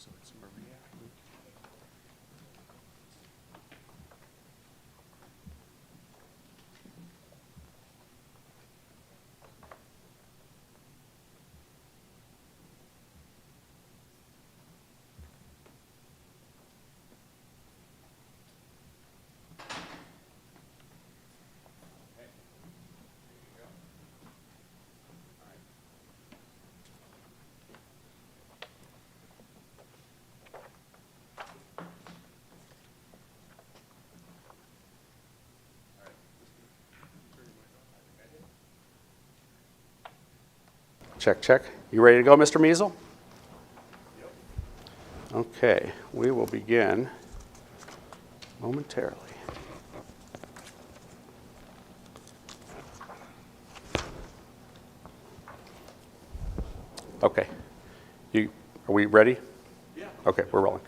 So it's Maria. Check, check. You ready to go, Mr. Measle? Yep. Okay, we will begin momentarily. Okay. Are we ready? Yeah. Okay, we're rolling.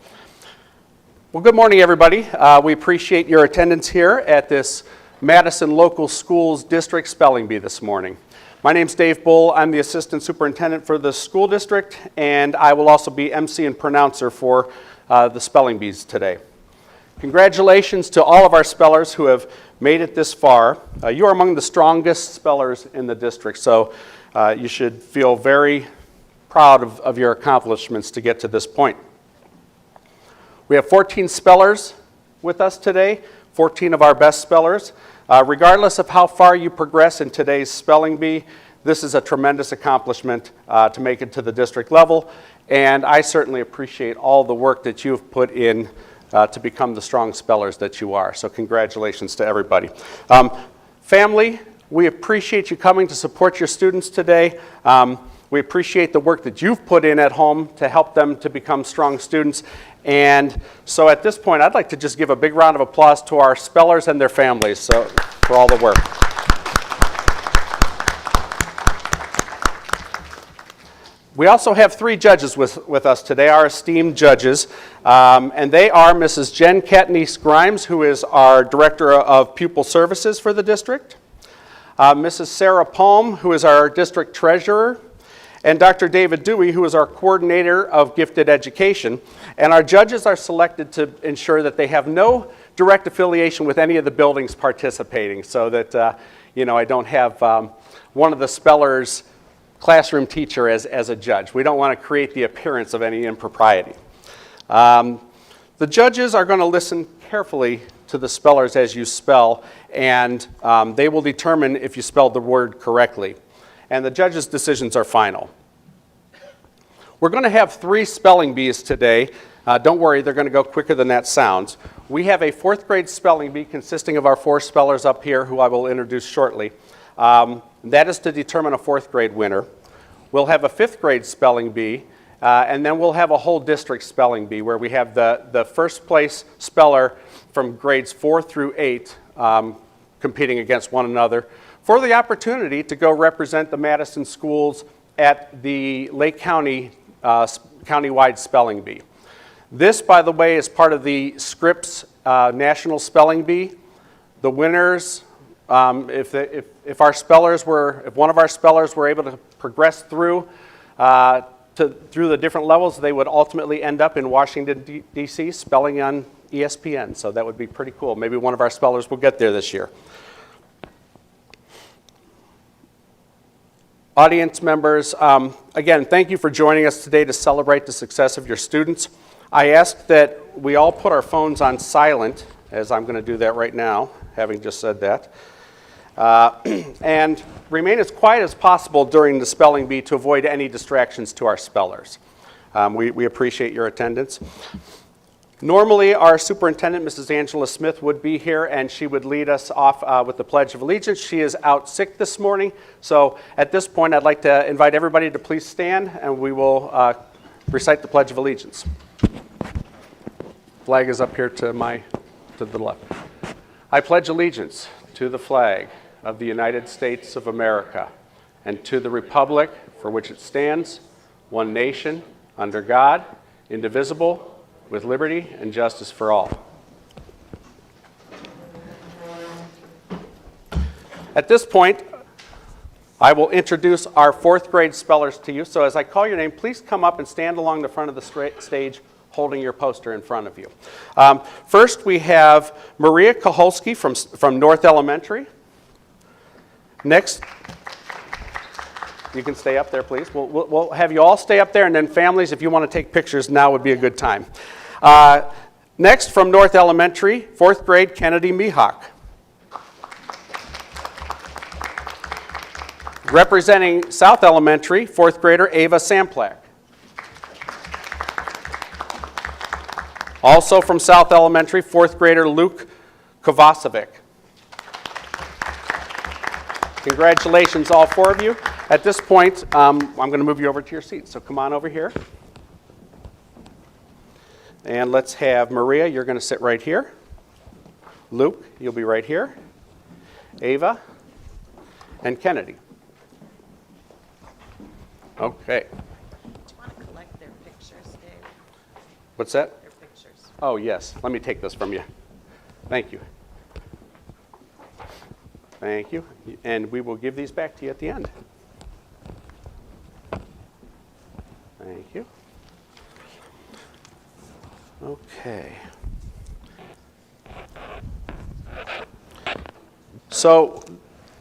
Well, good morning, everybody. We appreciate your attendance here at this Madison Local Schools District Spelling Bee this morning. My name's Dave Bull. I'm the Assistant Superintendent for the school district, and I will also be MC and pronouncer for the spelling bees today. Congratulations to all of our spellers who have made it this far. You are among the strongest spellers in the district, so you should feel very proud of your accomplishments to get to this point. We have 14 spellers with us today, 14 of our best spellers. Regardless of how far you progress in today's spelling bee, this is a tremendous accomplishment to make it to the district level, and I certainly appreciate all the work that you've put in to become the strong spellers that you are. So congratulations to everybody. Family, we appreciate you coming to support your students today. We appreciate the work that you've put in at home to help them to become strong students. And so at this point, I'd like to just give a big round of applause to our spellers and their families for all the work. We also have 3 judges with us today, our esteemed judges, and they are Mrs. Jen Katniss-Grimes, who is our Director of Pupil Services for the district, Mrs. Sarah Palm, who is our District Treasurer, and Dr. David Dewey, who is our Coordinator of Gifted Education. And our judges are selected to ensure that they have no direct affiliation with any of the buildings participating, so that I don't have one of the spellers' classroom teacher as a judge. We don't want to create the appearance of any impropriety. The judges are going to listen carefully to the spellers as you spell, and they will determine if you spelled the word correctly. And the judges' decisions are final. We're going to have 3 spelling bees today. Don't worry, they're going to go quicker than that sounds. We have a 4th grade spelling bee consisting of our 4 spellers up here, who I will introduce shortly. That is to determine a 4th grade winner. We'll have a 5th grade spelling bee, and then we'll have a whole district spelling bee where we have the first place speller from grades 4 through 8 competing against one another for the opportunity to go represent the Madison schools at the Lake County countywide spelling bee. This, by the way, is part of the Scripps National Spelling Bee. The winners, if one of our spellers were able to progress through the different levels, they would ultimately end up in Washington, D.C. spelling on ESPN. So that would be pretty cool. Maybe one of our spellers will get there this year. Audience members, again, thank you for joining us today to celebrate the success of your students. I ask that we all put our phones on silent, as I'm going to do that right now, having just said that, and remain as quiet as possible during the spelling bee to avoid any distractions to our spellers. We appreciate your attendance. Normally, our superintendent, Mrs. Angela Smith, would be here, and she would lead us off with the Pledge of Allegiance. She is out sick this morning, so at this point, I'd like to invite everybody to please stand, and we will recite the Pledge of Allegiance. Flag is up here to the left. I pledge allegiance to the flag of the United States of America and to the republic for which it stands, one nation, under God, indivisible, with liberty and justice for all. At this point, I will introduce our fourth grade spellers to you. So as I call your name, please come up and stand along the front of the stage holding your poster in front of you. First, we have Maria Koholski from North Elementary. Next, you can stay up there, please. We'll have you all stay up there, and then families, if you want to take pictures, now would be a good time. Next, from North Elementary, fourth grade, Kennedy Mihawk. Representing South Elementary, fourth grader, Ava Samplak. Also from South Elementary, fourth grader, Luke Kovacevic. Congratulations, all four of you. At this point, I'm going to move you over to your seats, so come on over here. And let's have Maria, you're going to sit right here. Luke, you'll be right here. Ava, and Kennedy. Okay. Do you want to collect their pictures, Dave? What's that? Their pictures. Oh, yes. Let me take this from you. Thank you. Thank you. And we will give these back to you at the end. Thank you. Okay. So,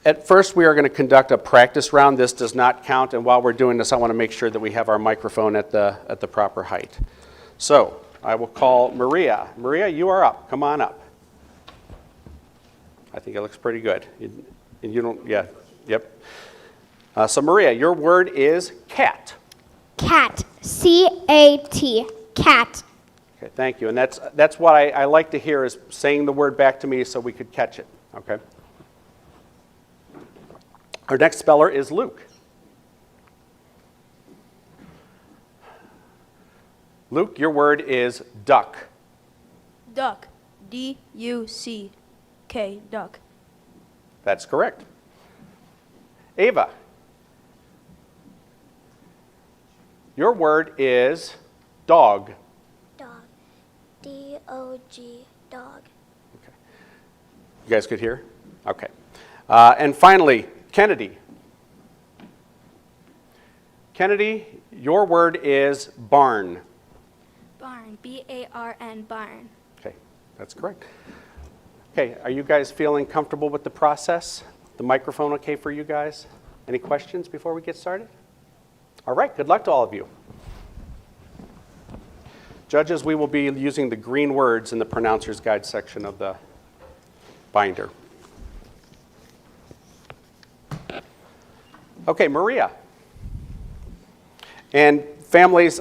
at first, we are going to conduct a practice round. This does not count, and while we're doing this, I want to make sure that we have our microphone at the proper height. So, I will call Maria. Maria, you are up. Come on up. I think it looks pretty good. You don't, yeah, yep. So, Maria, your word is cat. Cat. C-A-T. Cat. Okay, thank you. And that's what I like to hear, is saying the word back to me so we could catch it, okay? Our next speller is Luke. Luke, your word is duck. Duck. D-U-C-K. Duck. That's correct. Ava, your word is dog. Dog. D-O-G. Dog. Okay. You guys could hear? Okay. And finally, Kennedy. Kennedy, your word is barn. Barn. B-A-R-N. Barn. Okay, that's correct. Okay, are you guys feeling comfortable with the process? The microphone okay for you guys? Any questions before we get started? All right, good luck to all of you. Judges, we will be using the green words in the pronouncer's guide section of the binder. Okay, Maria. And families,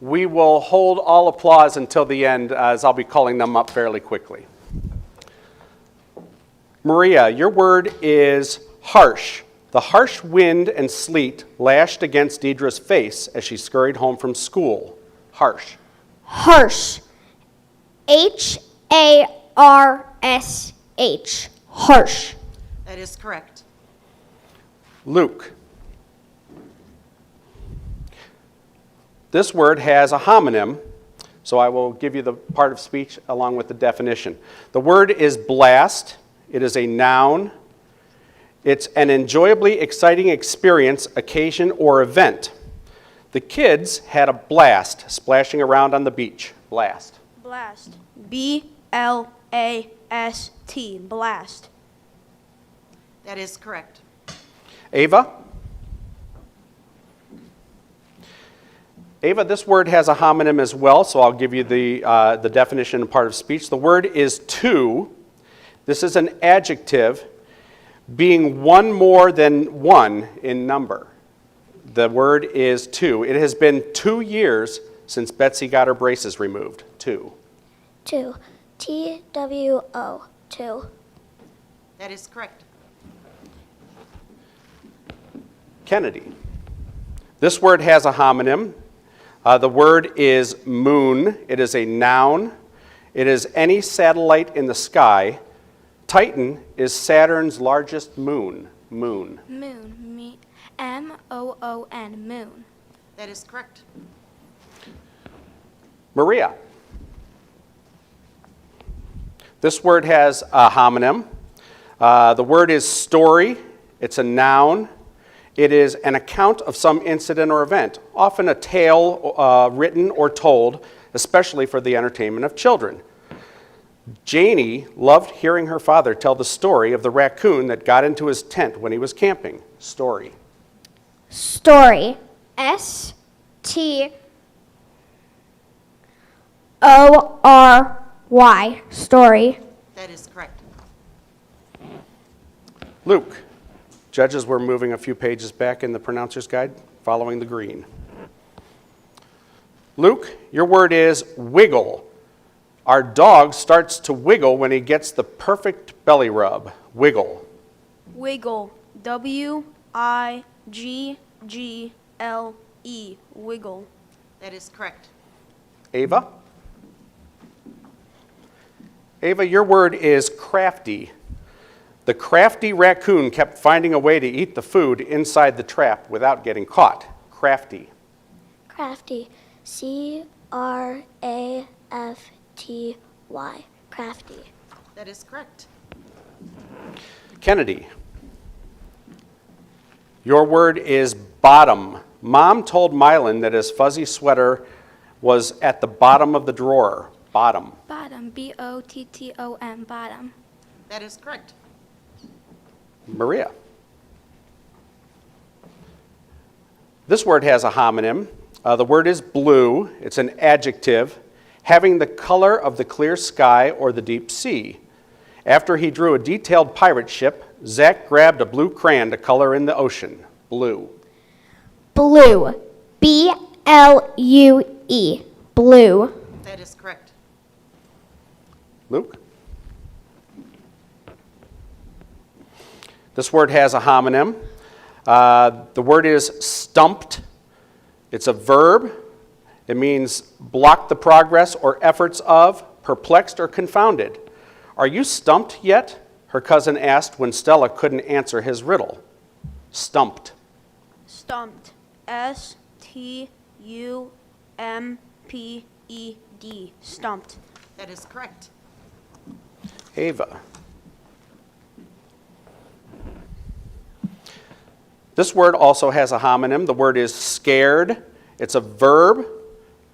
we will hold all applause until the end, as I'll be calling them up fairly quickly. Maria, your word is harsh. The harsh wind and sleet lashed against Deidre's face as she scurried home from school. Harsh. Harsh. H-A-R-S-H. Harsh. That is correct. Luke. This word has a homonym, so I will give you the part of speech along with the definition. The word is blast. It is a noun. It's an enjoyably exciting experience, occasion, or event. The kids had a blast splashing around on the beach. Blast. Blast. B-L-A-S-T. Blast. That is correct. Ava? Ava, this word has a homonym as well, so I'll give you the definition and part of speech. The word is two. This is an adjective, being one more than one in number. The word is two. It has been 2 years since Betsy got her braces removed. Two. Two. T-W-O. Two. That is correct. Kennedy. This word has a homonym. The word is moon. It is a noun. It is any satellite in the sky. Titan is Saturn's largest moon. Moon. Moon. M-O-O-N. Moon. That is correct. Maria. This word has a homonym. The word is story. It's a noun. It is an account of some incident or event, often a tale written or told, especially for the entertainment of children. Janie loved hearing her father tell the story of the raccoon that got into his tent when he was camping. Story. Story. S-T-O-R-Y. Story. That is correct. Luke. Judges, we're moving a few pages back in the pronouncer's guide, following the green. Luke, your word is wiggle. Our dog starts to wiggle when he gets the perfect belly rub. Wiggle. Wiggle. W-I-G-G-L-E. Wiggle. That is correct. Ava? Ava, your word is crafty. The crafty raccoon kept finding a way to eat the food inside the trap without getting caught. Crafty. Crafty. C-R-A-F-T-Y. Crafty. That is correct. Kennedy. Your word is bottom. Mom told Mylan that his fuzzy sweater was at the bottom of the drawer. Bottom. Bottom. B-O-T-T-O-M. Bottom. That is correct. Maria. This word has a homonym. The word is blue. It's an adjective, having the color of the clear sky or the deep sea. After he drew a detailed pirate ship, Zach grabbed a blue crayon to color in the ocean. Blue. Blue. B-L-U-E. Blue. That is correct. Luke? This word has a homonym. The word is stumped. It's a verb. It means block the progress or efforts of, perplexed or confounded. Are you stumped yet? Her cousin asked when Stella couldn't answer his riddle. Stumped. Stumped. S-T-U-M-P-E-D. Stumped. That is correct. Ava. This word also has a homonym. The word is scared. It's a verb.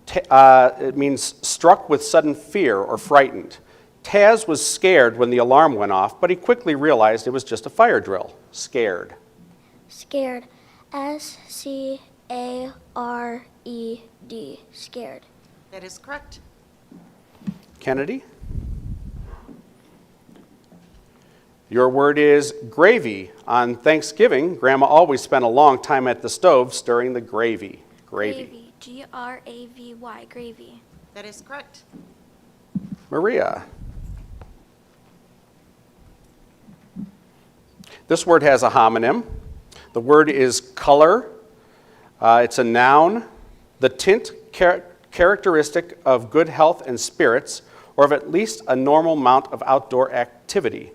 It means struck with sudden fear or frightened. Taz was scared when the alarm went off, but he quickly realized it was just a fire drill. Scared. Scared. S-C-A-R-E-D. Scared. That is correct. Kennedy? Your word is gravy. On Thanksgiving, Grandma always spent a long time at the stove stirring the gravy. Gravy. G-R-A-V-Y. Gravy. That is correct. Maria. This word has a homonym. The word is color. It's a noun. The tint characteristic of good health and spirits, or of at least a normal amount of outdoor activity.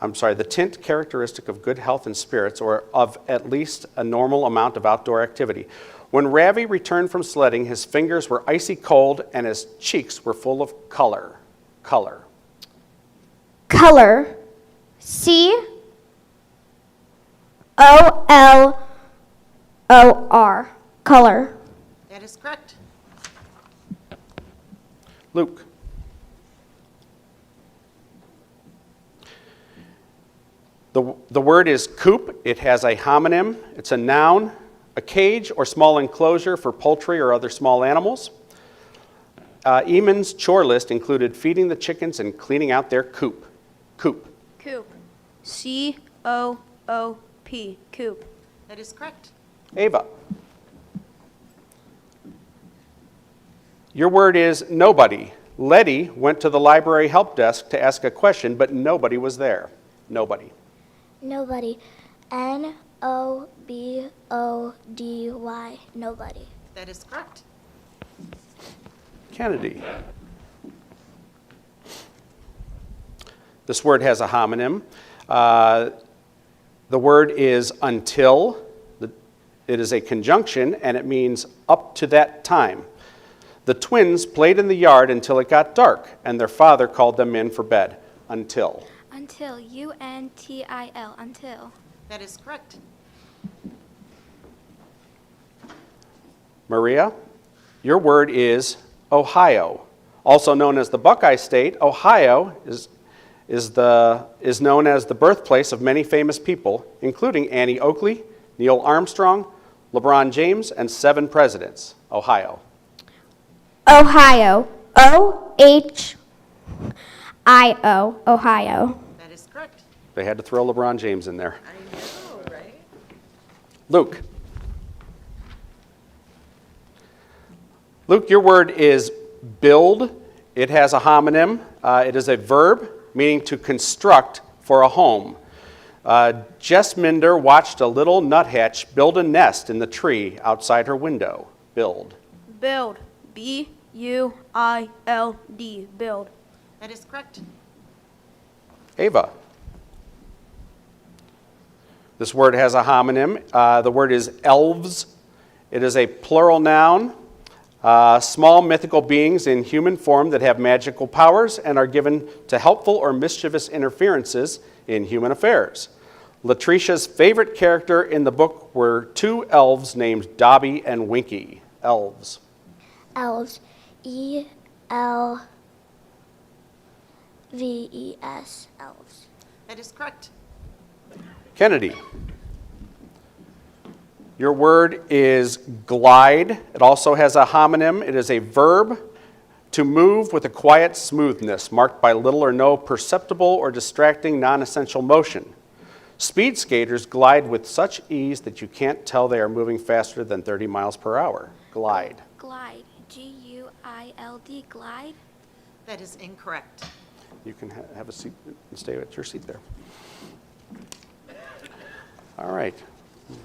The tint characteristic of good health and spirits, or of at least a normal amount of outdoor activity. When Ravi returned from sledding, his fingers were icy cold and his cheeks were full of color. Color. Color. C-O-L-O-R. Color. That is correct. Luke. The word is coop. It has a homonym. It's a noun, a cage or small enclosure for poultry or other small animals. Eamon's chore list included feeding the chickens and cleaning out their coop. Coop. Coop. C-O-O-P. Coop. That is correct. Ava. Your word is nobody. Letty went to the library help desk to ask a question, but nobody was there. Nobody. Nobody. N-O-B-O-D-Y. Nobody. That is correct. Kennedy. This word has a homonym. The word is until. It is a conjunction, and it means up to that time. The twins played in the yard until it got dark, and their father called them in for bed. Until. Until. U-N-T-I-L. Until. That is correct. Maria, your word is Ohio. Also known as the Buckeye State, Ohio is known as the birthplace of many famous people, including Annie Oakley, Neil Armstrong, LeBron James, and 7 presidents. Ohio. Ohio. O-H-I-O. Ohio. That is correct. They had to throw LeBron James in there. I know, right? Luke. Luke, your word is build. It has a homonym. It is a verb meaning to construct for a home. Jess Minder watched a little nuthatch build a nest in the tree outside her window. Build. Build. B-U-I-L-D. Build. That is correct. Ava. This word has a homonym. The word is elves. It is a plural noun. Small mythical beings in human form that have magical powers and are given to helpful or mischievous interferences in human affairs. Latricia's favorite character in the book were 2 elves named Dobby and Winky. Elves. Elves. E-L-V-E-S. Elves. That is correct. Kennedy. Your word is glide. It also has a homonym. It is a verb to move with a quiet smoothness marked by little or no perceptible or distracting non-essential motion. Speed skaters glide with such ease that you can't tell they are moving faster than 30 miles per hour. Glide. Glide. G-U-I-L-D. Glide. That is incorrect. You can have a seat and stay at your seat there. All right.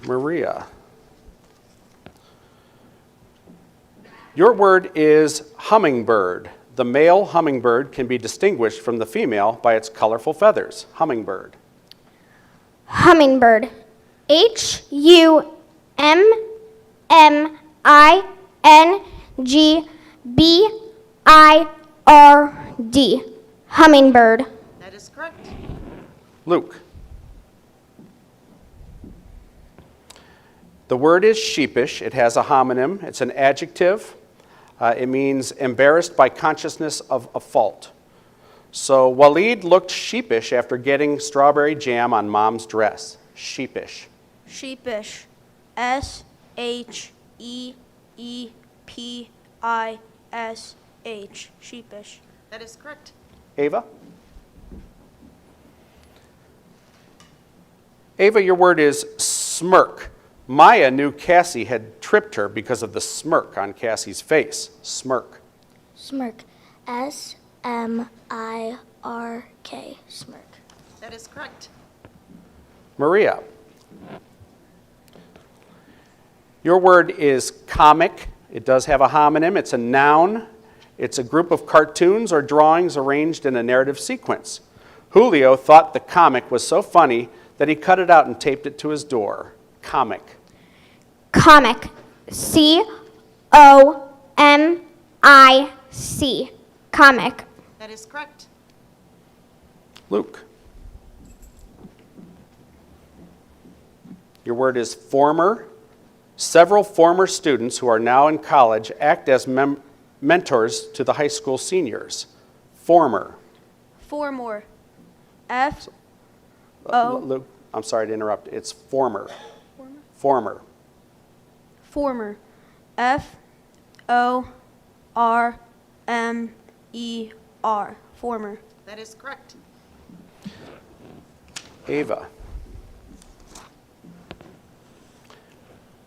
Maria. Your word is hummingbird. The male hummingbird can be distinguished from the female by its colorful feathers. Hummingbird. Hummingbird. H-U-M-M-I-N-G-B-I-R-D. Hummingbird. That is correct. Luke. The word is sheepish. It has a homonym. It's an adjective. It means embarrassed by consciousness of a fault. So Waleed looked sheepish after getting strawberry jam on mom's dress. Sheepish. Sheepish. S-H-E-E-P-I-S-H. Sheepish. That is correct. Ava? Ava, your word is smirk. Maya knew Cassie had tripped her because of the smirk on Cassie's face. Smirk. Smirk. S-M-I-R-K. Smirk. That is correct. Maria. Your word is comic. It does have a homonym. It's a noun. It's a group of cartoons or drawings arranged in a narrative sequence. Julio thought the comic was so funny that he cut it out and taped it to his door. Comic. Comic. C-O-M-I-C. Comic. That is correct. Luke. Your word is former. Several former students who are now in college act as mentors to the high school seniors. Former. Four more. F-O. Luke, I'm sorry to interrupt. It's former. Former. Former. F-O-R-M-E-R. Former. That is correct. Ava.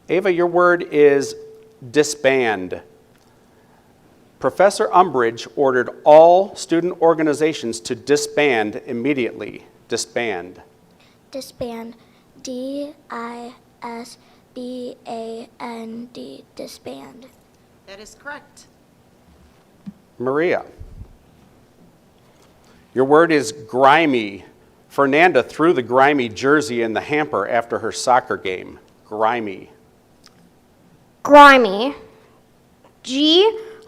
Ava, your word is disband. Professor Umbridge ordered all student organizations to disband immediately. Disband. Disband. D-I-S-B-A-N-D. Disband. That is correct. Maria. Your word is grimy. Fernanda threw the grimy jersey in the hamper after her soccer game. Grimy. Grimy. G-R-I-M-Y.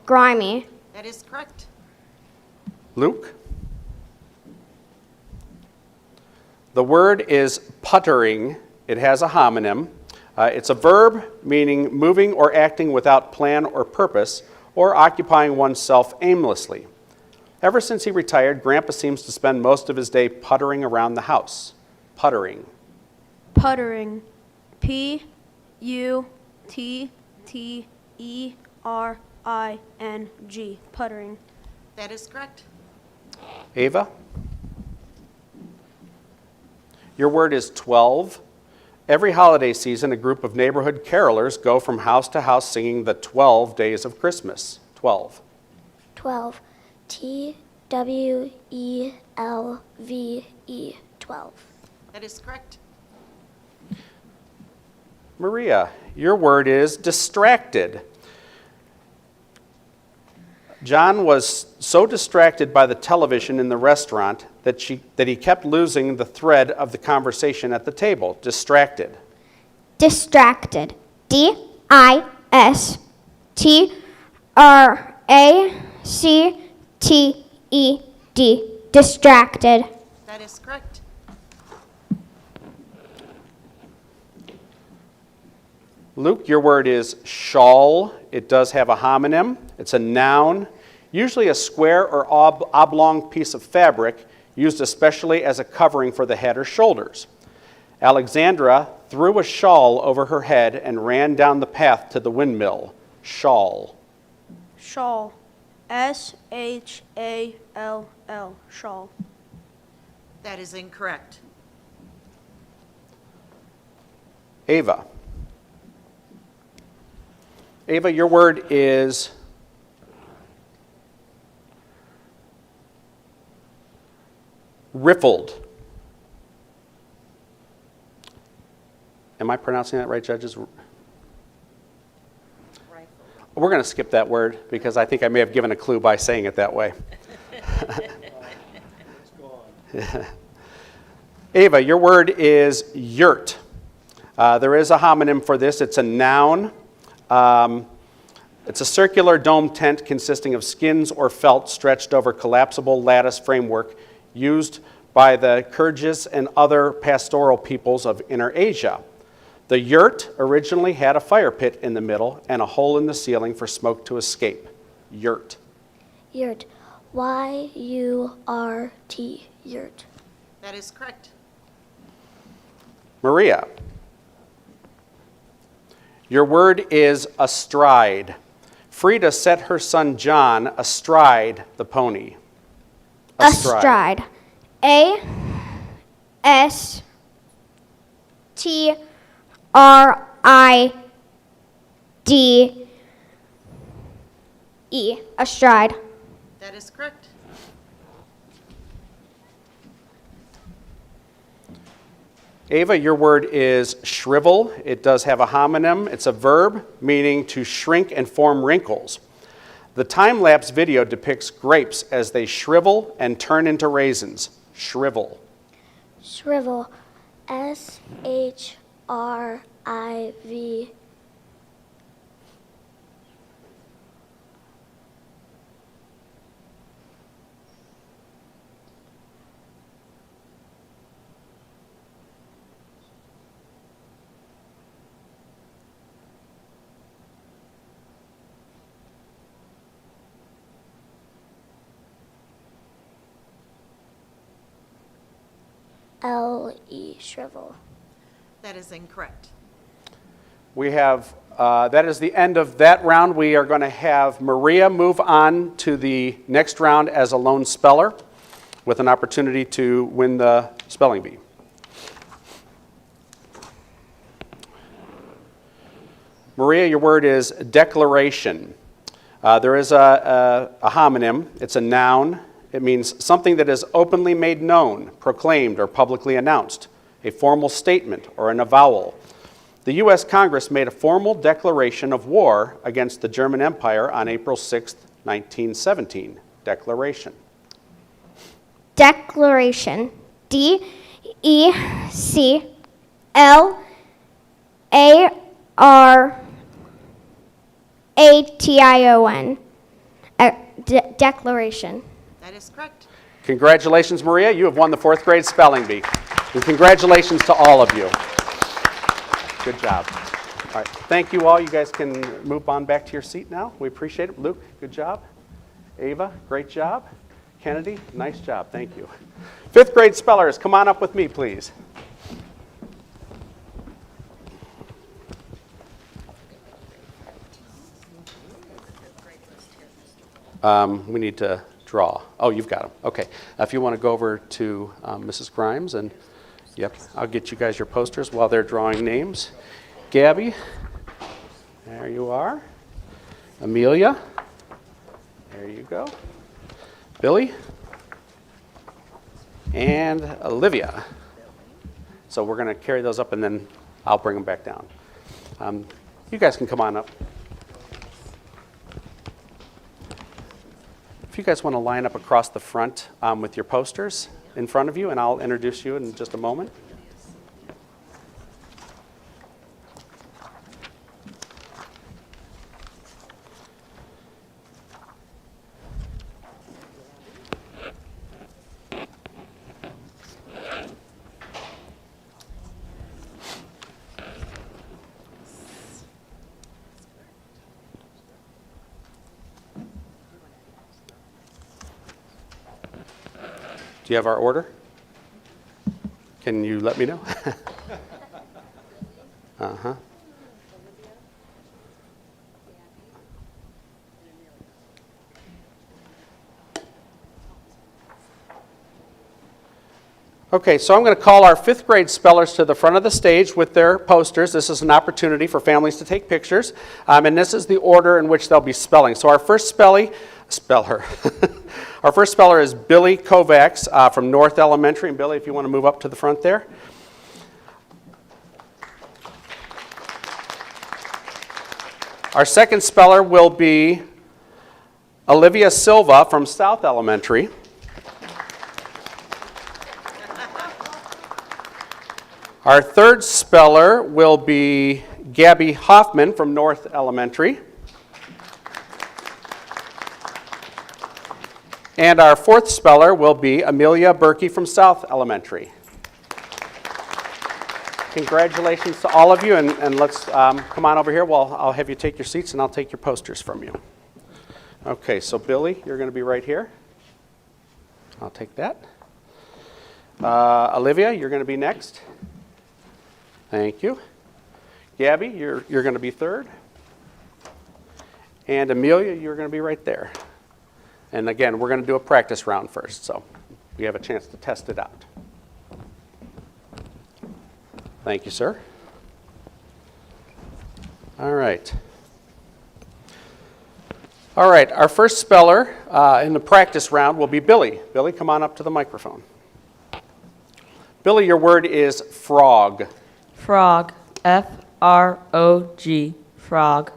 Grimy. That is correct. Luke. The word is puttering. It has a homonym. It's a verb meaning moving or acting without plan or purpose, or occupying oneself aimlessly. Ever since he retired, Grandpa seems to spend most of his day puttering around the house. Puttering. Puttering. P-U-T-T-E-R-I-N-G. Puttering. That is correct. Ava? Your word is 12. Every holiday season, a group of neighborhood carolers go from house to house singing the 12 days of Christmas. 12. 12. T-W-E-L-V-E. 12. That is correct. Maria, your word is distracted. John was so distracted by the television in the restaurant that he kept losing the thread of the conversation at the table. Distracted. Distracted. D-I-S-T-R-A-C-T-E-D. Distracted. That is correct. Luke, your word is shawl. It does have a homonym. It's a noun, usually a square or oblong piece of fabric used especially as a covering for the head or shoulders. Alexandra threw a shawl over her head and ran down the path to the windmill. Shawl. Shawl. S-H-A-L-L. Shawl. That is incorrect. Ava. Ava, your word is riffled. Am I pronouncing that right, judges? Rifle. We're going to skip that word because I think I may have given a clue by saying it that way. Ava, your word is yurt. There is a homonym for this. It's a noun. It's a circular dome tent consisting of skins or felt stretched over collapsible lattice framework used by the Kyrgyz and other pastoral peoples of Inner Asia. The yurt originally had a fire pit in the middle and a hole in the ceiling for smoke to escape. Yurt. Yurt. Y-U-R-T. Yurt. That is correct. Maria. Your word is astride. Frida set her son John astride the pony. Astride. A-S-T-R-I-D-E. Astride. That is correct. Ava, your word is shrivel. It does have a homonym. It's a verb meaning to shrink and form wrinkles. The time-lapse video depicts grapes as they shrivel and turn into raisins. Shrivel. Shrivel. S-H-R-I-V. L-E. Shrivel. That is incorrect. We have, that is the end of that round. We are going to have Maria move on to the next round as a lone speller with an opportunity to win the spelling bee. Maria, your word is declaration. There is a homonym. It's a noun. It means something that is openly made known, proclaimed, or publicly announced, a formal statement or an avowal. The U.S. Congress made a formal declaration of war against the German Empire on April 6, 1917. Declaration. Declaration. D-E-C-L-A-R-A-T-I-O-N. Declaration. That is correct. Congratulations, Maria. You have won the 4th grade spelling bee. And congratulations to all of you. Good job. All right, thank you all. You guys can move on back to your seat now. We appreciate it. Luke, good job. Ava, great job. Kennedy, nice job. Thank you. Fifth grade spellers, come on up with me, please. We need to draw. Oh, you've got them. Okay. If you want to go over to Mrs. Grimes, and yep, I'll get you guys your posters while they're drawing names. Gabby, there you are. Amelia, there you go. Billy, and Olivia. So we're going to carry those up, and then I'll bring them back down. You guys can come on up. If you guys want to line up across the front with your posters in front of you, and I'll introduce you in just a moment. Do you have our order? Can you let me know? Uh-huh. Okay, so I'm going to call our fifth grade spellers to the front of the stage with their posters. This is an opportunity for families to take pictures, and this is the order in which they'll be spelling. So our first speller our first speller is Billy Kovacs from North Elementary. And Billy, if you want to move up to the front there. Our second speller will be Olivia Silva from South Elementary. Our third speller will be Gabby Hoffman from North Elementary. And our fourth speller will be Amelia Berkey from South Elementary. Congratulations to all of you, and let's come on over here. Well, I'll have you take your seats, and I'll take your posters from you. Okay, so Billy, you're going to be right here. I'll take that. Olivia, you're going to be next. Thank you. Gabby, you're going to be third. And Amelia, you're going to be right there. And again, we're going to do a practice round first, so we have a chance to test it out. Thank you, sir. All right. All right, our first speller in the practice round will be Billy. Billy, come on up to the microphone. Billy, your word is frog. Frog. F-R-O-G. Frog.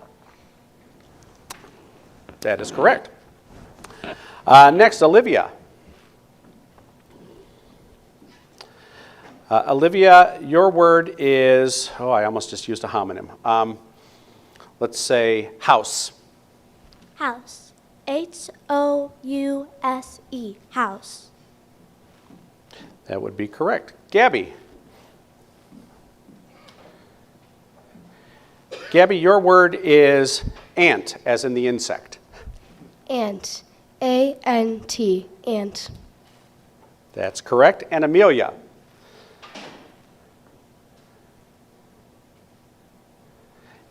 That is correct. Next, Olivia. Olivia, your word is, I almost just used a homonym. Let's say house. House. H-O-U-S-E. House. That would be correct. Gabby. Gabby, your word is ant, as in the insect. Ant. A-N-T. Ant. That's correct. And Amelia.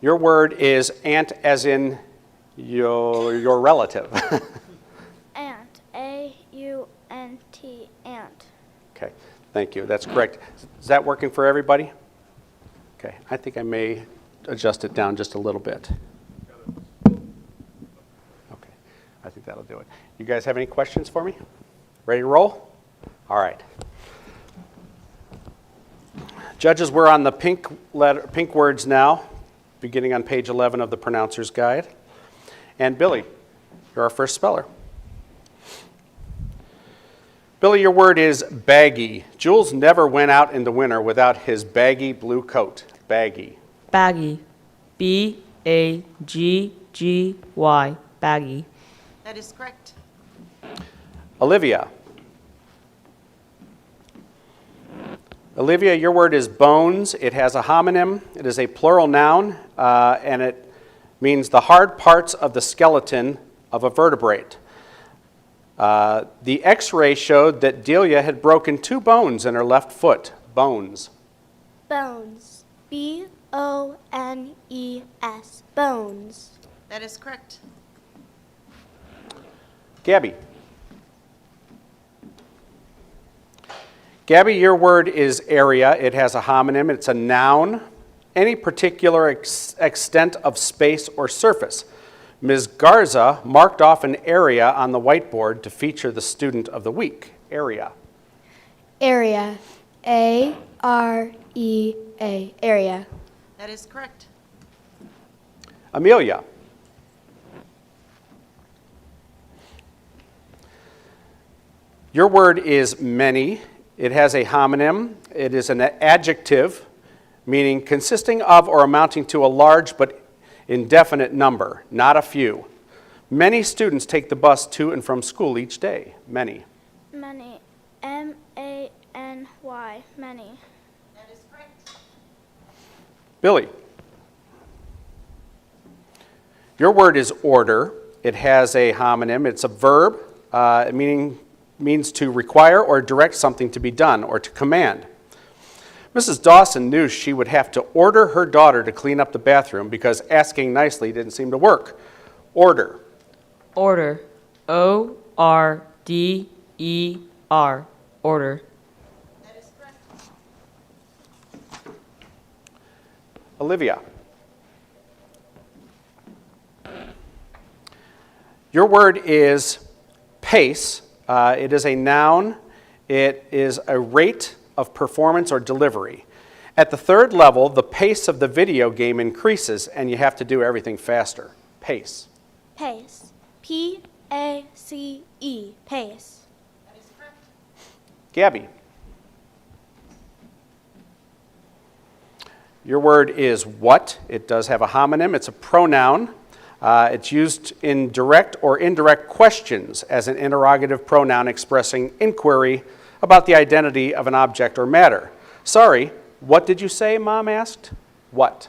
Your word is ant, as in your relative. Ant. A-U-N-T. Ant. Okay, thank you. That's correct. Is that working for everybody? Okay, I think I may adjust it down just a little bit. Okay, I think that'll do it. You guys have any questions for me? Ready to roll? All right. Judges, we're on the pink words now, beginning on page 11 of the Pronouncer's Guide. And Billy, you're our first speller. Billy, your word is baggy. Jules never went out in the winter without his baggy blue coat. Baggy. Baggy. B-A-G-G-Y. Baggy. That is correct. Olivia. Olivia, your word is bones. It has a homonym. It is a plural noun, and it means the hard parts of the skeleton of a vertebrate. The x-ray showed that Delia had broken 2 bones in her left foot. Bones. Bones. B-O-N-E-S. Bones. That is correct. Gabby. Gabby, your word is area. It has a homonym. It's a noun. Any particular extent of space or surface. Ms. Garza marked off an area on the whiteboard to feature the student of the week. Area. Area. A-R-E-A. Area. That is correct. Amelia. Your word is many. It has a homonym. It is an adjective, meaning consisting of or amounting to a large but indefinite number, not a few. Many students take the bus to and from school each day. Many. Many. M-A-N-Y. Many. That is correct. Billy. Your word is order. It has a homonym. It's a verb, means to require or direct something to be done or to command. Mrs. Dawson knew she would have to order her daughter to clean up the bathroom because asking nicely didn't seem to work. Order. Order. O-R-D-E-R. Order. That is correct. Olivia. Your word is pace. It is a noun. It is a rate of performance or delivery. At the 3rd level, the pace of the video game increases and you have to do everything faster. Pace. Pace. P-A-C-E. Pace. That is correct. Gabby. Your word is what. It does have a homonym. It's a pronoun. It's used in direct or indirect questions as an interrogative pronoun expressing inquiry about the identity of an object or matter. Sorry, what did you say, Mom asked? What?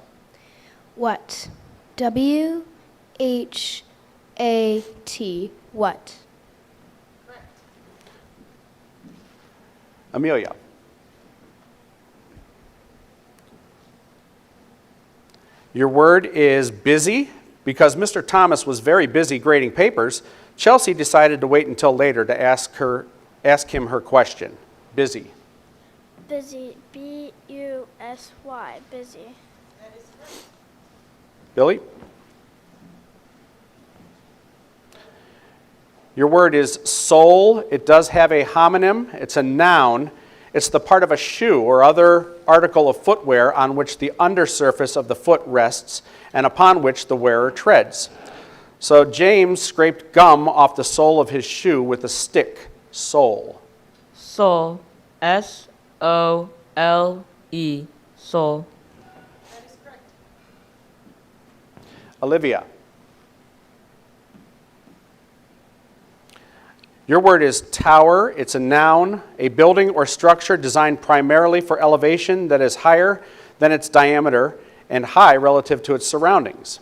What? W-H-A-T. What? Correct. Amelia. Your word is busy. Because Mr. Thomas was very busy grading papers, Chelsea decided to wait until later to ask him her question. Busy. Busy. B-U-S-Y. Busy. That is correct. Billy? Your word is sole. It does have a homonym. It's a noun. It's the part of a shoe or other article of footwear on which the undersurface of the foot rests and upon which the wearer treads. So James scraped gum off the sole of his shoe with a stick. Sole. Soul. S-O-L-E. Soul. That is correct. Olivia. Your word is tower. It's a noun, a building or structure designed primarily for elevation that is higher than its diameter and high relative to its surroundings.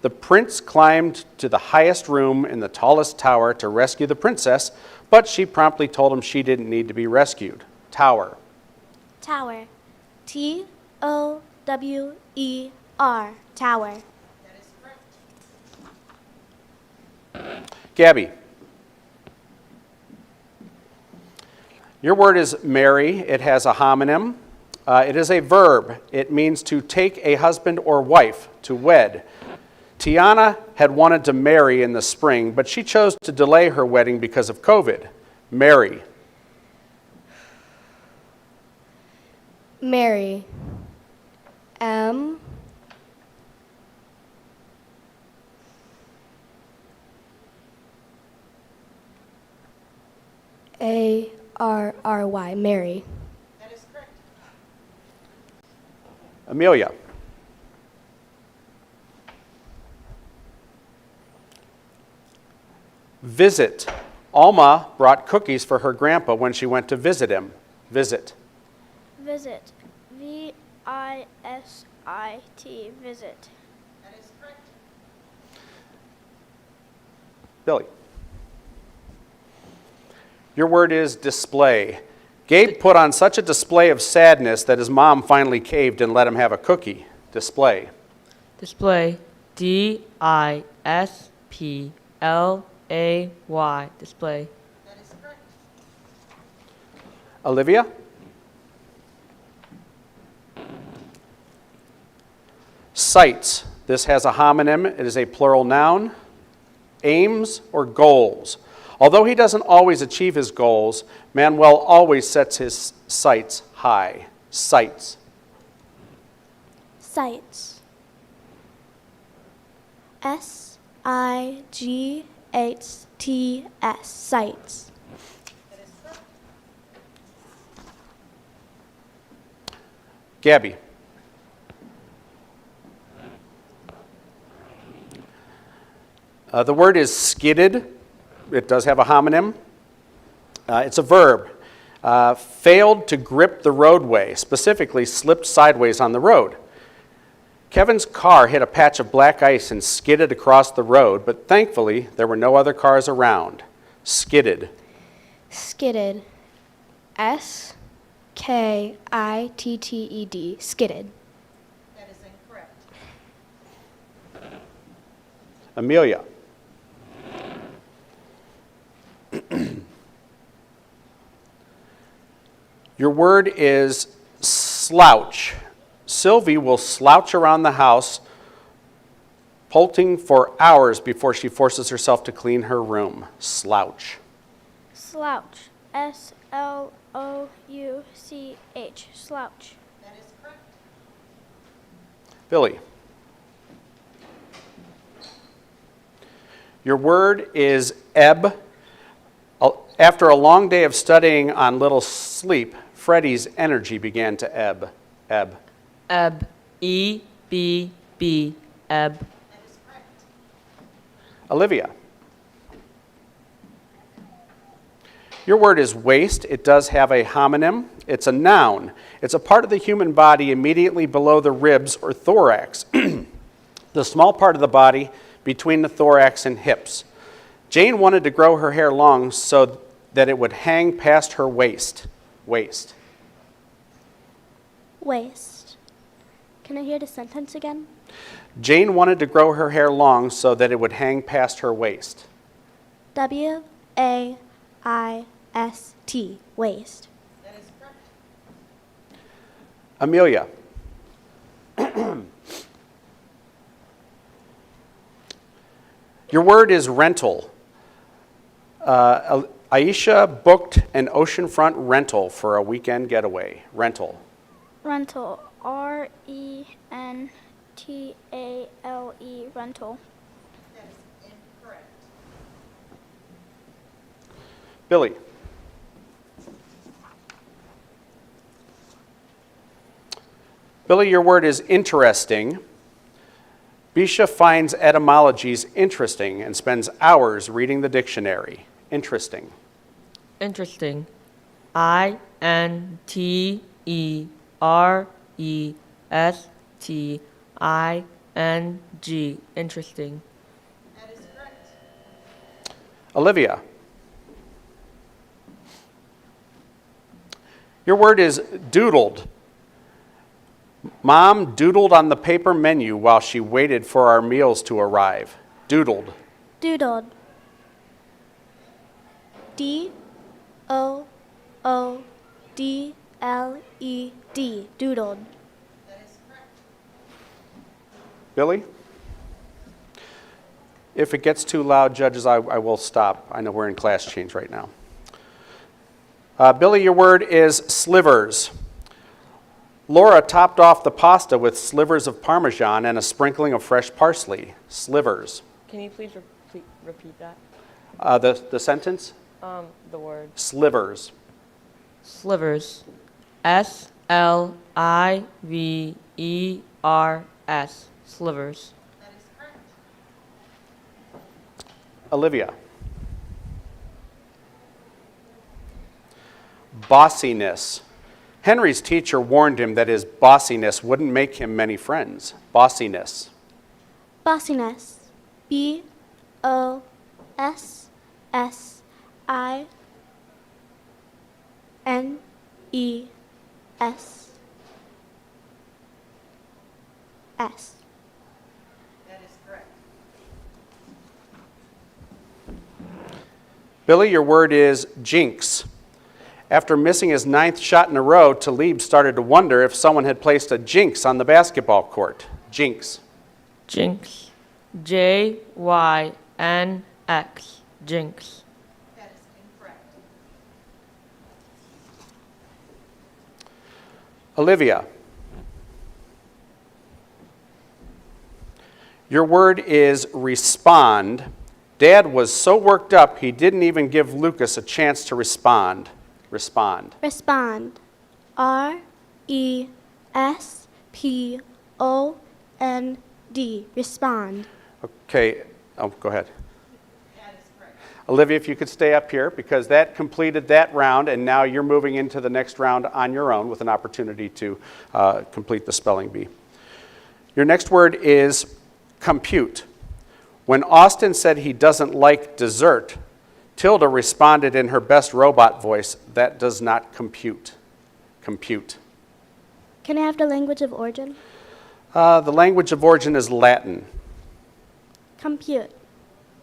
The prince climbed to the highest room in the tallest tower to rescue the princess, but she promptly told him she didn't need to be rescued. Tower. Tower. T-O-W-E-R. Tower. That is correct. Gabby. Your word is marry. It has a homonym. It is a verb. It means to take a husband or wife, to wed. Tiana had wanted to marry in the spring, but she chose to delay her wedding because of COVID. Marry. Mary. M. A-R-R-Y. Mary. That is correct. Amelia. Visit. Alma brought cookies for her grandpa when she went to visit him. Visit. Visit. V-I-S-I-T. Visit. That is correct. Billy. Your word is display. Gabe put on such a display of sadness that his mom finally caved and let him have a cookie. Display. Display. D-I-S-P-L-A-Y. Display. That is correct. Olivia? Sights. This has a homonym. It is a plural noun. Aims or goals. Although he doesn't always achieve his goals, Manuel always sets his sights high. Sights. Sights. S-I-G-H-T-S. Sights. That is correct. Gabby. The word is skidded. It does have a homonym. It's a verb. Failed to grip the roadway, specifically slipped sideways on the road. Kevin's car hit a patch of black ice and skidded across the road, but thankfully there were no other cars around. Skidded. Skidded. S-K-I-T-T-E-D. Skidded. That is incorrect. Amelia. Your word is slouch. Sylvie will slouch around the house, polting for hours before she forces herself to clean her room. Slouch. Slouch. S-L-O-U-C-H. Slouch. That is correct. Billy. Your word is ebb. After a long day of studying on little sleep, Freddie's energy began to ebb. Ebb. Ebb. E-B-B. Ebb. That is correct. Olivia. Your word is waist. It does have a homonym. It's a noun. It's a part of the human body immediately below the ribs or thorax, the small part of the body between the thorax and hips. Jane wanted to grow her hair long so that it would hang past her waist. Waist. Waist. Can I hear the sentence again? Jane wanted to grow her hair long so that it would hang past her waist. W-A-I-S-T. Waist. That is correct. Amelia. Your word is rental. Aisha booked an oceanfront rental for a weekend getaway. Rental. Rental. R-E-N-T-A-L-E. Rental. That is incorrect. Billy. Billy, your word is interesting. Bisha finds etymologies interesting and spends hours reading the dictionary. Interesting. Interesting. I-N-T-E-R-E-S-T-I-N-G. Interesting. That is correct. Olivia. Your word is doodled. Mom doodled on the paper menu while she waited for our meals to arrive. Doodled. Doodled. D-O-O-D-L-E-D. Doodled. That is correct. Billy? If it gets too loud, judges, I will stop. I know we're in class change right now. Billy, your word is slivers. Laura topped off the pasta with slivers of Parmesan and a sprinkling of fresh parsley. Slivers. Can you please repeat that? The sentence? The word. Slivers. Slivers. S-L-I-V-E-R-S. Slivers. That is correct. Olivia. Bossiness. Henry's teacher warned him that his bossiness wouldn't make him many friends. Bossiness. Bossiness. B-O-S-S-I-N-E-S. That is correct. Billy, your word is jinx. After missing his 9th shot in a row, Talib started to wonder if someone had placed a jinx on the basketball court. Jinx. Jinx. J-Y-N-X. Jinx. That is incorrect. Olivia, your word is respond. Dad was so worked up he didn't even give Lucas a chance to respond. Respond. Respond. R-E-S-P-O-N-D. Respond. Okay, oh, go ahead. That is correct. Olivia, if you could stay up here, because that completed that round, and now you're moving into the next round on your own with an opportunity to complete the spelling bee. Your next word is compute. When Austin said he doesn't like dessert, Tilda responded in her best robot voice, that does not compute. Compute. Can I have the language of origin? The language of origin is Latin. Compute.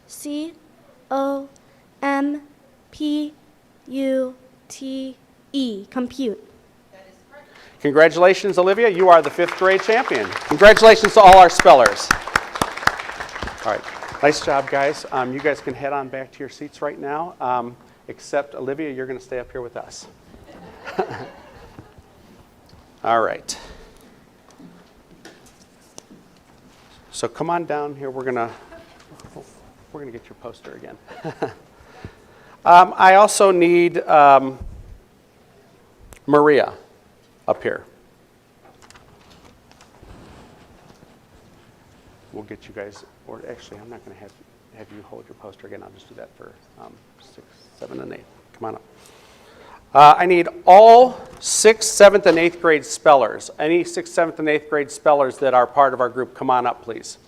C-O-M-P-U-T-E. Compute. That is correct. Congratulations, Olivia. You are the 5th grade champion. Congratulations to all our spellers. All right. Nice job, guys. You guys can head on back to your seats right now, except Olivia, you're going to stay up here with us. All right. So come on down here. We're gonna get your poster again. I also need Maria up here. We'll get you guys, or actually, I'm not going to have you hold your poster again. I'll just do that for 6, 7, and 8. Come on up. I need all 6th, 7th, and 8th grade spellers. Any 6th, 7th, and 8th grade spellers that are part of our group, come on up, please.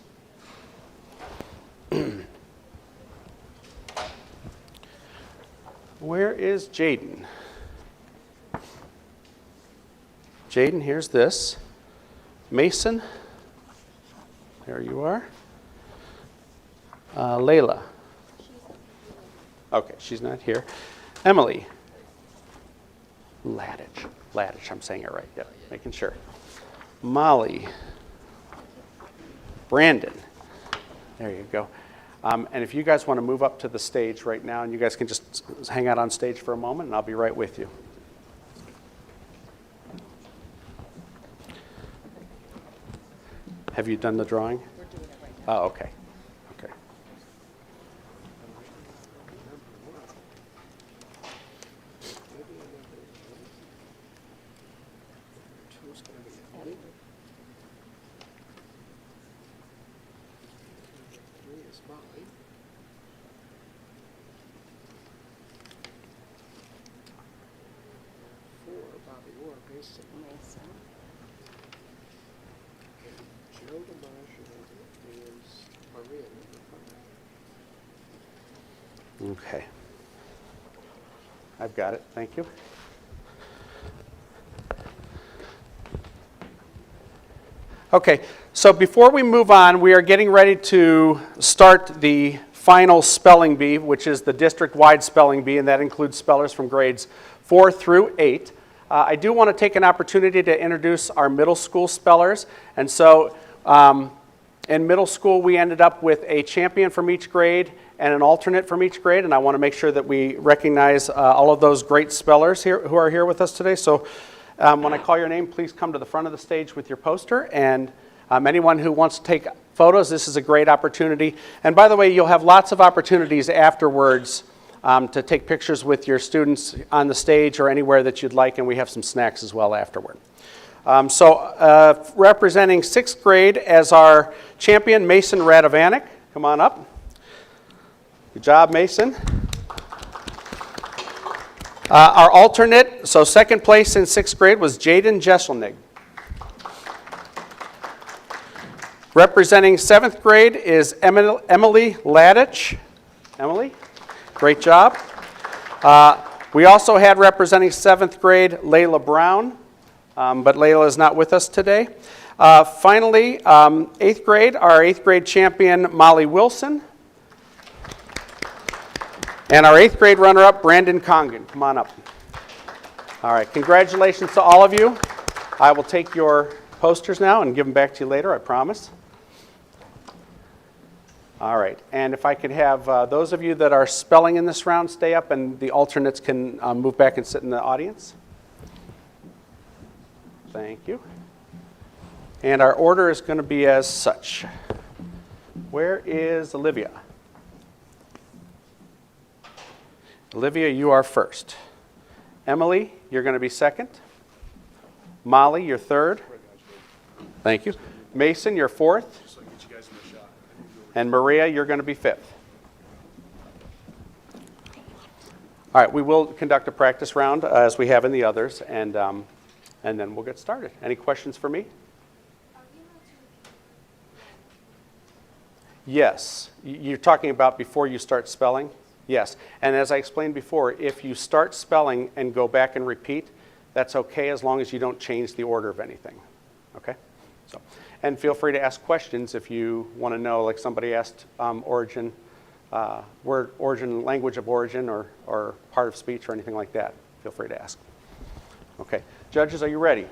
Where is Jaden? Jaden, here's this. Mason, there you are. Layla. Okay, she's not here. Emily. Ladich, I'm saying it right. Yep, making sure. Molly. Brandon. There you go. And if you guys want to move up to the stage right now, and you guys can just hang out on stage for a moment, and I'll be right with you. Have you done the drawing? We're doing it right now. Oh, okay. Okay. Mason. Joe DiMaggio is Maria, number 5. Okay. I've got it. Thank you. Okay, so before we move on, we are getting ready to start the final spelling bee, which is the district-wide spelling bee, and that includes spellers from grades 4 through 8. I do want to take an opportunity to introduce our middle school spellers. And so in middle school, we ended up with a champion from each grade and an alternate from each grade. And I want to make sure that we recognize all of those great spellers here who are here with us today. So when I call your name, please come to the front of the stage with your poster. And anyone who wants to take photos, this is a great opportunity. And by the way, you'll have lots of opportunities afterwards to take pictures with your students on the stage or anywhere that you'd like, and we have some snacks as well afterward. Representing 6th grade as our champion, Mason Radovanek. Come on up. Good job, Mason. Our alternate, so second place in 6th grade, was Jaden Jesselnig. Representing 7th grade is Emily Ladich. Emily, great job. We also had representing 7th grade Layla Brown, but Layla is not with us today. Finally, 8th grade, our 8th grade champion Molly Wilson. And our 8th grade runner-up, Brandon Congan. Come on up. All right, congratulations to all of you. I will take your posters now and give them back to you later, I promise. All right, and if I could have those of you that are spelling in this round stay up, and the alternates can move back and sit in the audience. Thank you. And our order is going to be as such. Where is Olivia? Olivia, you are first. Emily, you're going to be second. Molly, you're third. Thank you. Mason, you're fourth. And Maria, you're going to be fifth. All right, we will conduct a practice round as we have in the others, and then we'll get started. Any questions for me? Yes. You're talking about before you start spelling? Yes. And as I explained before, if you start spelling and go back and repeat, that's okay as long as you don't change the order of anything. Okay? So, and feel free to ask questions if you want to know, like somebody asked origin, word origin, language of origin, or part of speech or anything like that. Feel free to ask. Okay. Judges, are you ready?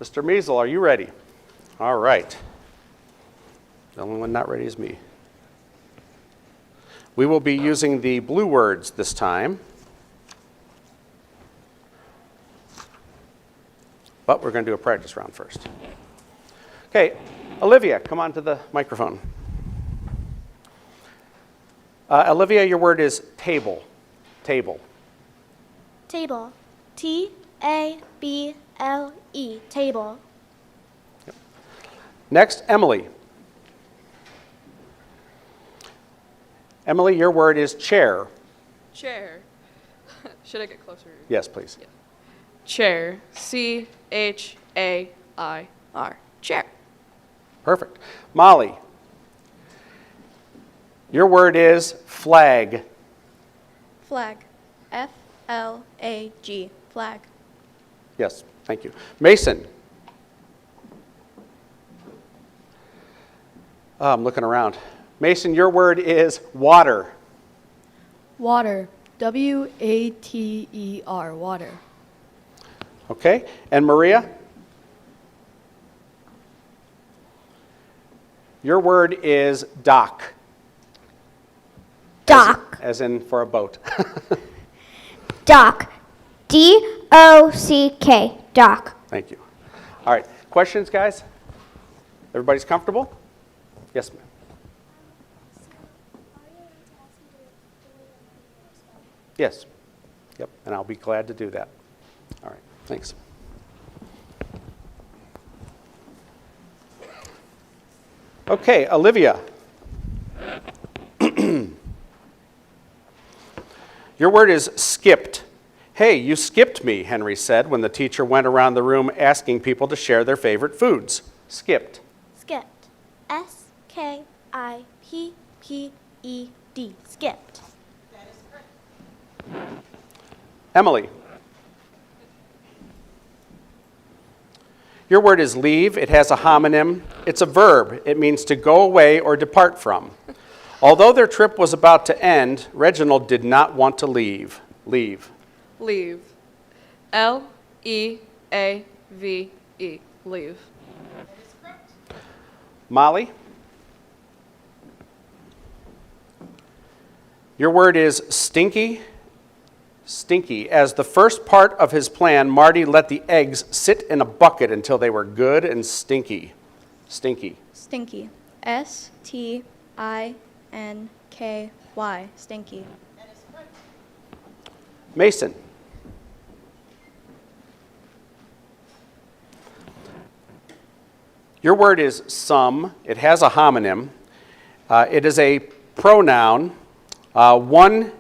Mr. Measle, are you ready? All right. The only one not ready is me. We will be using the blue words this time. But we're going to do a practice round first. Okay, Olivia, come on to the microphone. Olivia, your word is table. Table. Table. T-A-B-L-E. Table. Yep. Next, Emily. Emily, your word is chair. Chair. Should I get closer? Yes, please. Yeah. Chair. C-H-A-I-R. Chair. Perfect. Molly, your word is flag. Flag. F-L-A-G. Flag. Yes, thank you. Mason. Oh, I'm looking around. Mason, your word is water. Water. W-A-T-E-R. Water. Okay, and Maria? Your word is dock. Dock. As in for a boat. Dock. D-O-C-K. Dock. Thank you. All right, questions, guys? Everybody's comfortable? Yes, ma'am. Yes. Yep, and I'll be glad to do that. All right, thanks. Okay, Olivia. Your word is skipped. Hey, you skipped me, Henry said when the teacher went around the room asking people to share their favorite foods. Skipped. Skipped. S-K-I-P-P-E-D. Skipped. That is correct. Emily. Your word is leave. It has a homonym. It's a verb. It means to go away or depart from. Although their trip was about to end, Reginald did not want to leave. Leave. Leave. L-E-A-V-E. Leave. That is correct. Molly. Your word is stinky. Stinky. As the first part of his plan, Marty let the eggs sit in a bucket until they were good and stinky. Stinky. Stinky. S-T-I-N-K-Y. Stinky. That is correct. Mason. Your word is some. It has a homonym. It is a pronoun. One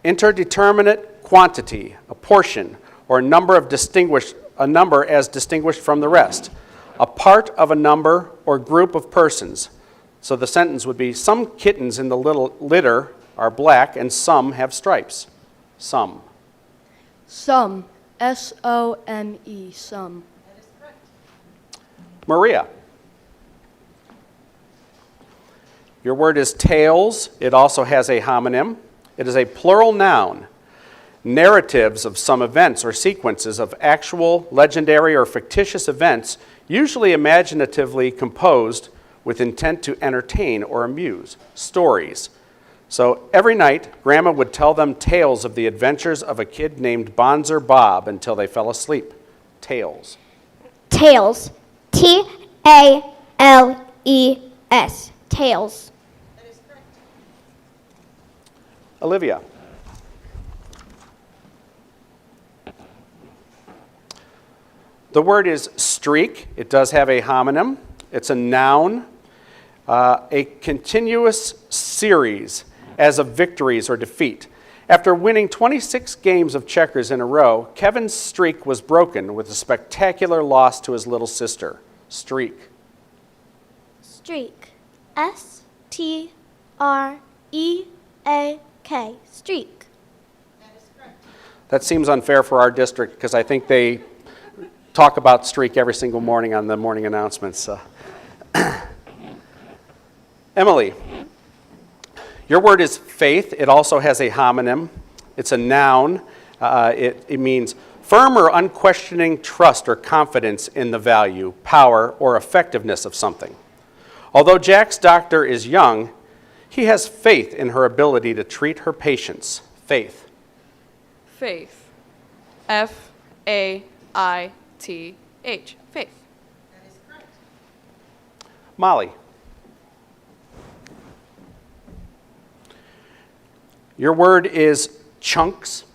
interdeterminate quantity, a portion, or a number as distinguished from the rest. A part of a number or group of persons. So the sentence would be, some kittens in the little litter are black and some have stripes. Some. Some. S-O-M-E. Some. That is correct. Maria. Your word is tales. It also has a homonym. It is a plural noun. Narratives of some events or sequences of actual, legendary, or fictitious events, usually imaginatively composed with intent to entertain or amuse. Stories. So every night, Grandma would tell them tales of the adventures of a kid named Bonzer Bob until they fell asleep. Tales. Tails. T-A-L-E-S. Tails. That is correct. Olivia. The word is streak. It does have a homonym. It's a noun, a continuous series as of victories or defeat. After winning 26 games of checkers in a row, Kevin's streak was broken with a spectacular loss to his little sister. Streak. Streak. S-T-R-E-A-K. Streak. That is correct. That seems unfair for our district because I think they talk about streak every single morning on the morning announcements. Emily, your word is faith. It also has a homonym. It's a noun. It means firm or unquestioning trust or confidence in the value, power, or effectiveness of something. Although Jack's doctor is young, he has faith in her ability to treat her patients. Faith. Faith. F-A-I-T-H. Faith. That is correct. Molly. Your word is chunks.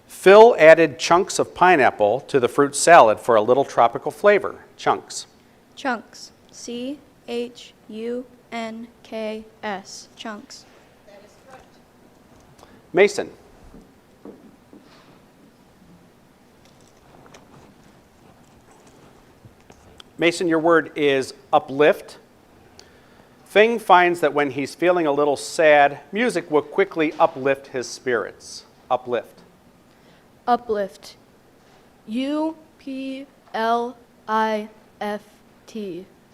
Phil added chunks of pineapple to the fruit salad for a little tropical flavor. Chunks. Chunks. C-H-U-N-K-S. Chunks. That is correct. Mason. Mason, your word is uplift. Thing finds that when he's feeling a little sad, music will quickly uplift his spirits. Uplift. Uplift. U-P-L-I-F-T.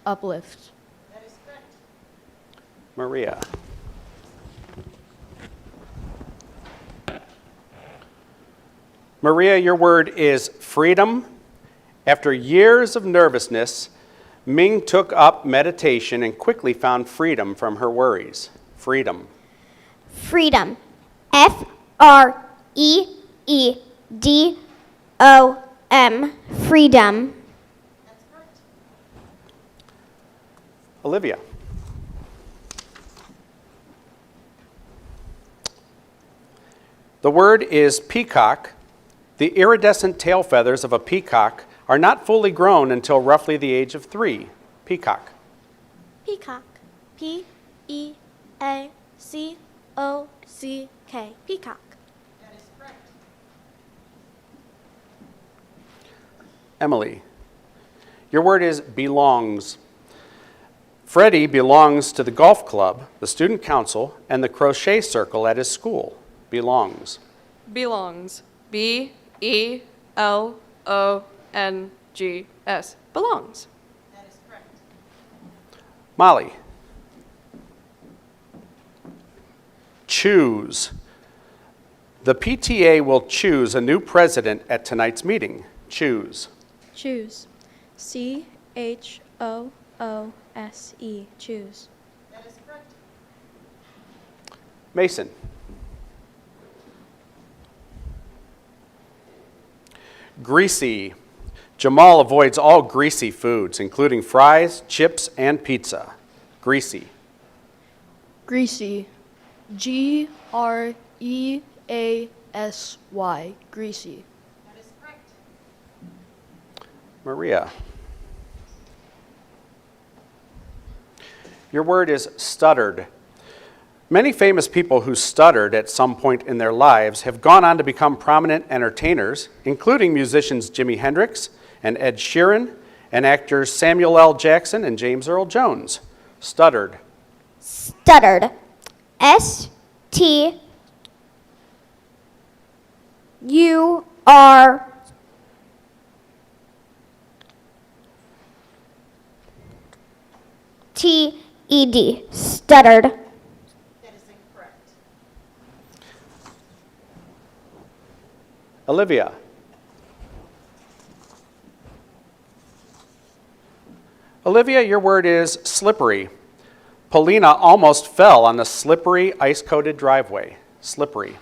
Uplift. That is correct. Maria. Maria, your word is freedom. After years of nervousness, Ming took up meditation and quickly found freedom from her worries. Freedom. Freedom. F-R-E-E-D-O-M. Freedom. That's correct. Olivia. The word is peacock. The iridescent tail feathers of a peacock are not fully grown until roughly the age of 3. Peacock. Peacock. P-E-A-C-O-C-K. Peacock. That is correct. Emily. Your word is belongs. Freddie belongs to the golf club, the student council, and the crochet circle at his school. Belongs. Belongs. B-E-L-O-N-G-S. Belongs. That is correct. Molly. Choose. The PTA will choose a new president at tonight's meeting. Choose. Choose. C-H-O-O-S-E. Choose. That is correct. Mason. Greasy. Jamal avoids all greasy foods, including fries, chips, and pizza. Greasy. Greasy. G-R-E-A-S-Y. Greasy. That is correct. Maria. Your word is stuttered. Many famous people who stuttered at some point in their lives have gone on to become prominent entertainers, including musicians Jimi Hendrix and Ed Sheeran, and actors Samuel L. Jackson and James Earl Jones. Stuttered. Stuttered. S-T-U-R-T-E-D. Stuttered. That is incorrect. Olivia. Olivia, your word is slippery. Paulina almost fell on the slippery, ice-coated driveway. Slippery.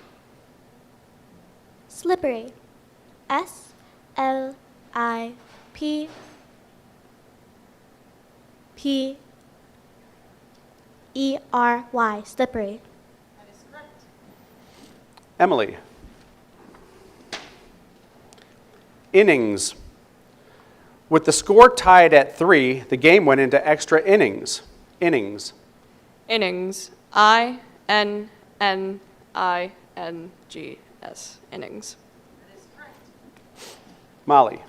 Slippery. S-L-I-P-P-E-R-Y. Slippery. That is correct. Emily. Innings. With the score tied at 3, the game went into extra innings. Innings. Innings. I-N-N-I-N-G-S. Innings. That is correct. Molly.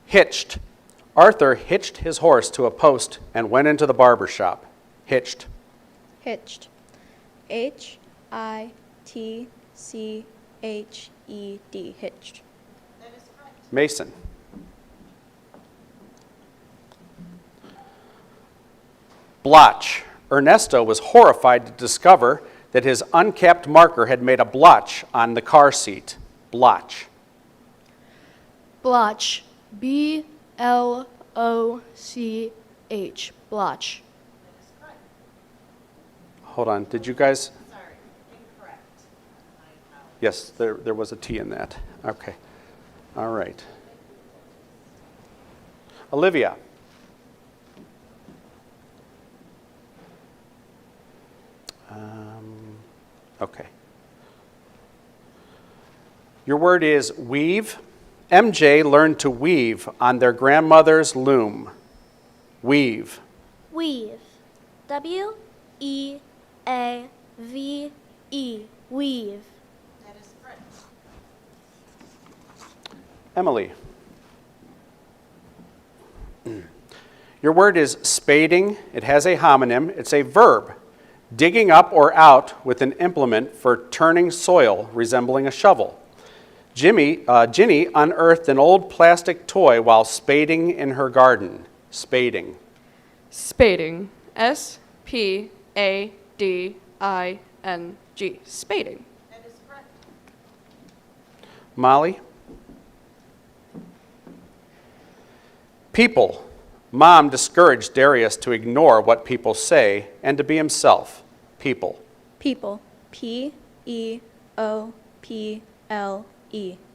Hitched. Arthur hitched his horse to a post and went into the barber shop. Hitched. Hitched. H-I-T-C-H-E-D. Hitched. That is correct. Mason. Blotch. Ernesto was horrified to discover that his uncapped marker had made a blotch on the car seat. Blotch. Blotch. B-L-O-C-H. Blotch. That is correct. Hold on, did you guys? Sorry, incorrect. I apologize. Yes, there was a T in that. Okay. All right. Olivia. Okay. Your word is weave. MJ learned to weave on their grandmother's loom. Weave. Weave. W-E-A-V-E. Weave. That is correct. Emily. Your word is spading. It has a homonym. It's a verb. Digging up or out with an implement for turning soil resembling a shovel. Ginny unearthed an old plastic toy while spading in her garden. Spading. Spading. S-P-A-D-I-N-G. Spading. That is correct. Molly. People. Mom discouraged Darius to ignore what people say and to be himself. People. People. P-E-O-P-L-E.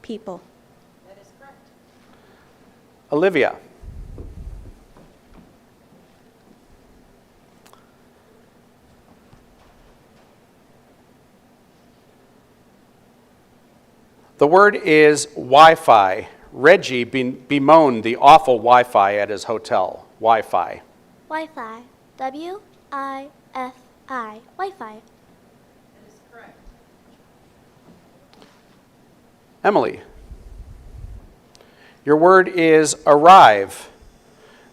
People. That is correct. Olivia. The word is Wi-Fi. Reggie bemoaned the awful Wi-Fi at his hotel. Wi-Fi. Wi-Fi. W-I-F-I. Wi-Fi. That is correct. Emily. Your word is arrive.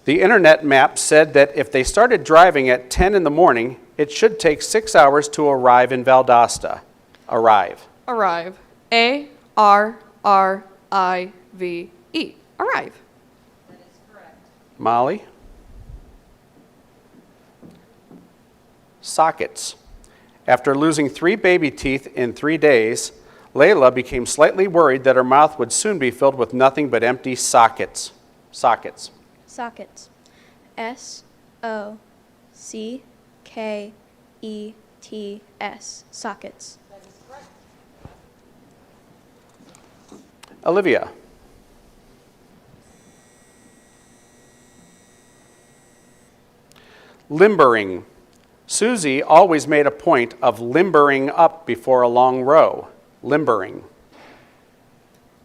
The internet map said that if they started driving at 10 in the morning, it should take 6 hours to arrive in Valdosta. Arrive. Arrive. A-R-R-I-V-E. Arrive. That is correct. Molly. Sockets. After losing 3 baby teeth in 3 days, Layla became slightly worried that her mouth would soon be filled with nothing but empty sockets. Sockets. Sockets. S-O-C-K-E-T-S. Sockets. That is correct. Olivia. Limbering. Susie always made a point of limbering up before a long row. Limbering.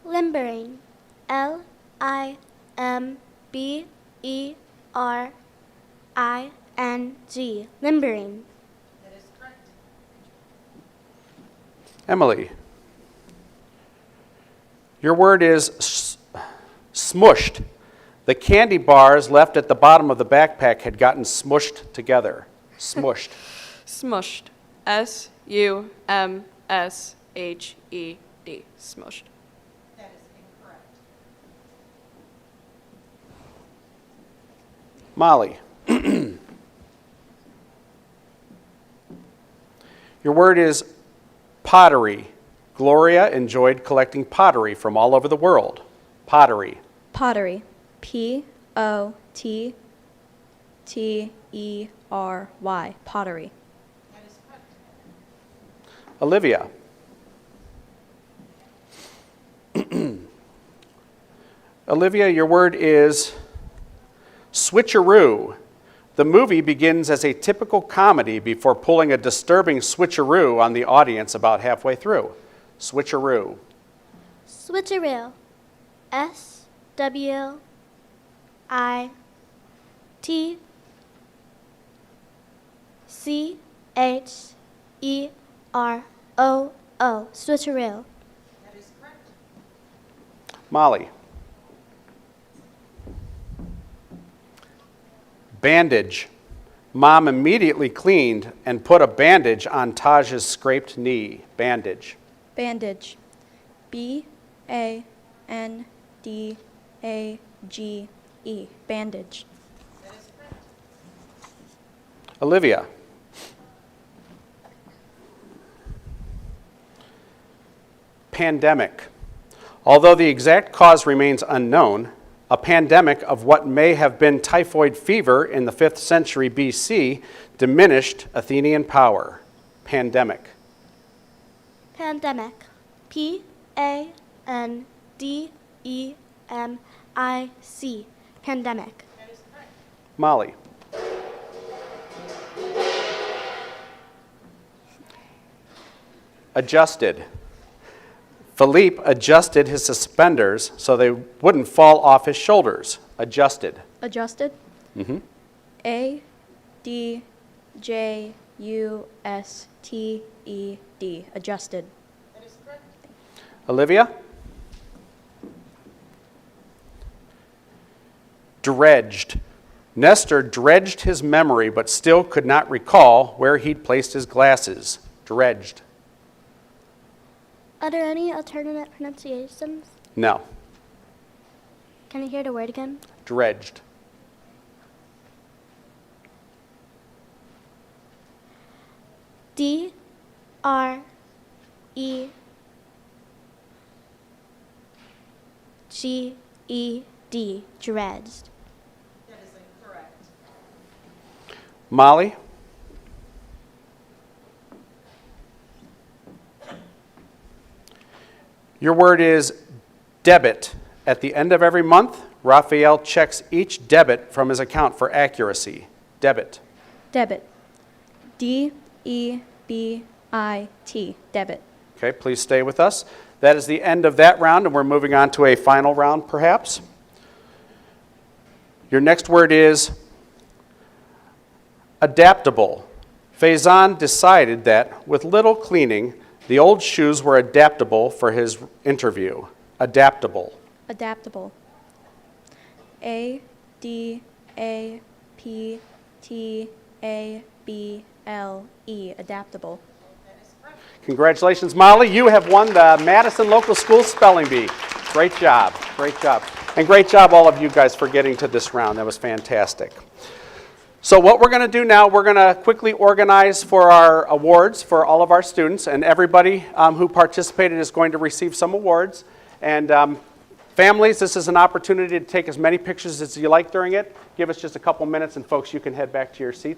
Limbering. L-I-M-B-E-R-I limbering. That is correct. Emily, your word is smushed. The candy bars left at the bottom of the backpack had gotten smushed together. Smushed. Smushed. S-U-M-S-H-E-D. Smushed. That is incorrect. Molly, your word is pottery. Gloria enjoyed collecting pottery from all over the world. Pottery. Pottery. P-O-T-T-E-R-Y. Pottery. That is correct. Olivia. Olivia, your word is switcheroo. The movie begins as a typical comedy before pulling a disturbing switcheroo on the audience about halfway through. Switcheroo. Switcheroo. S-W-I-T-C-H-E-R-O-O. Switcheroo. That is correct. Molly. Bandage. Mom immediately cleaned and put a bandage on Taj's scraped knee. Bandage. Bandage. B-A-N-D-A-G-E. Bandage. That is correct. Olivia. Pandemic. Although the exact cause remains unknown, a pandemic of what may have been typhoid fever in the 5th century BC diminished Athenian power. Pandemic. Pandemic. P-A-N-D-E-M-I-C. Pandemic. That is correct. Molly. Adjusted. Philippe adjusted his suspenders so they wouldn't fall off his shoulders. Adjusted. Adjusted. Mhm. A-D-J-U-S-T-E-D. Adjusted. That is correct. Olivia? Dredged. Nestor dredged his memory but still could not recall where he'd placed his glasses. Dredged. Are there any alternate pronunciations? No. Can I hear the word again? Dredged. D R E G E D. Dredged. That is incorrect. Molly? Your word is debit. At the end of every month, Raphael checks each debit from his account for accuracy. Debit. Debit. D-E-B-I-T. Debit. Okay, please stay with us. That is the end of that round, and we're moving on to a final round, perhaps. Your next word is adaptable. Faison decided that, with little cleaning, the old shoes were adaptable for his interview. Adaptable. Adaptable. A-D-A-P-T-A-B-L-E. Adaptable. Congratulations, Molly. You have won the Madison Local School Spelling Bee. Great job. Great job. And great job, all of you guys, for getting to this round. That was fantastic. So what we're going to do now, we're going to quickly organize for our awards for all of our students, and everybody who participated is going to receive some awards. And families, this is an opportunity to take as many pictures as you like during it. Give us just a couple minutes, and folks, you can head back to your seats.